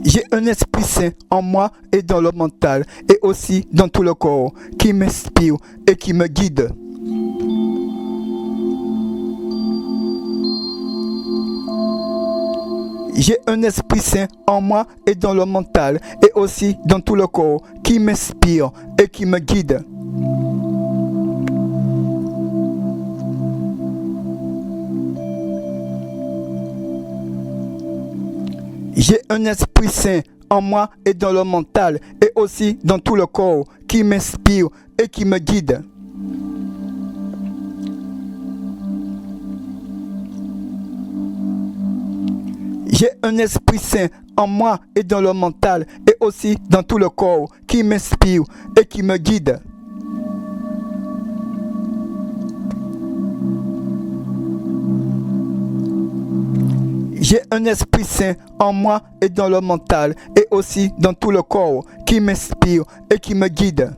J'ai un esprit saint en moi et dans le mental et aussi dans tout le corps qui m'inspire et qui me guide. J'ai un esprit saint en moi et dans le mental et aussi dans tout le corps qui m'inspire et qui me guide. J'ai un esprit saint en moi et dans le mental et aussi dans tout le corps qui m'inspire et qui me guide. J'ai un esprit saint en moi et dans le mental et aussi dans tout le corps qui m'inspire et qui me guide. J'ai un esprit saint en moi et dans le mental et aussi dans tout le corps qui m'inspire et qui me guide.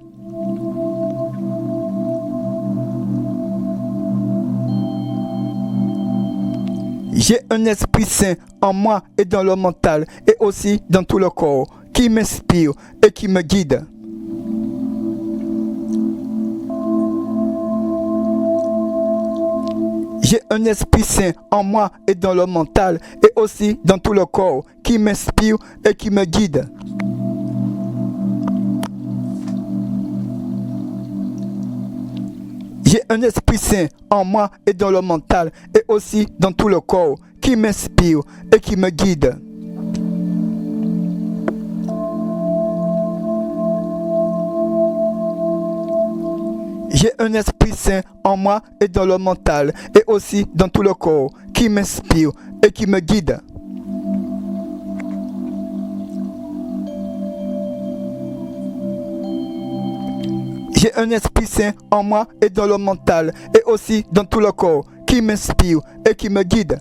J'ai un esprit saint en moi et dans le mental et aussi dans tout le corps qui m'inspire et qui me guide. J'ai un esprit saint en moi et dans le mental et aussi dans tout le corps qui m'inspire et qui me guide. J'ai un esprit saint en moi et dans le mental et aussi dans tout le corps qui m'inspire et qui me guide. J'ai un esprit saint en moi et dans le mental et aussi dans tout le corps qui m'inspire et qui me guide. J'ai un esprit saint en moi et dans le mental et aussi dans tout le corps qui m'inspire et qui me guide.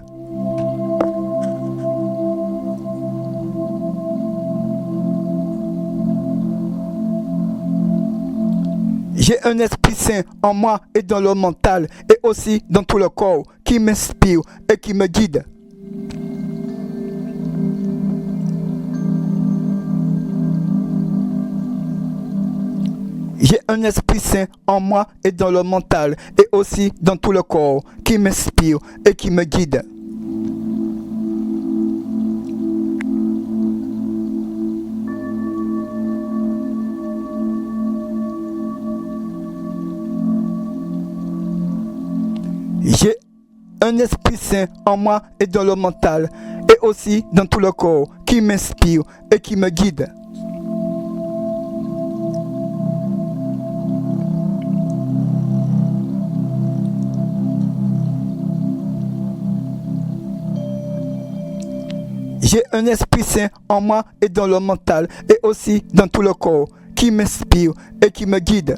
J'ai un esprit saint en moi et dans le mental et aussi dans tout le corps qui m'inspire et qui me guide. J'ai un esprit saint en moi et dans le mental et aussi dans tout le corps qui m'inspire et qui me guide. J'ai un esprit saint en moi et dans le mental et aussi dans tout le corps qui m'inspire et qui me guide. J'ai un esprit saint en moi et dans le mental et aussi dans tout le corps qui m'inspire et qui me guide.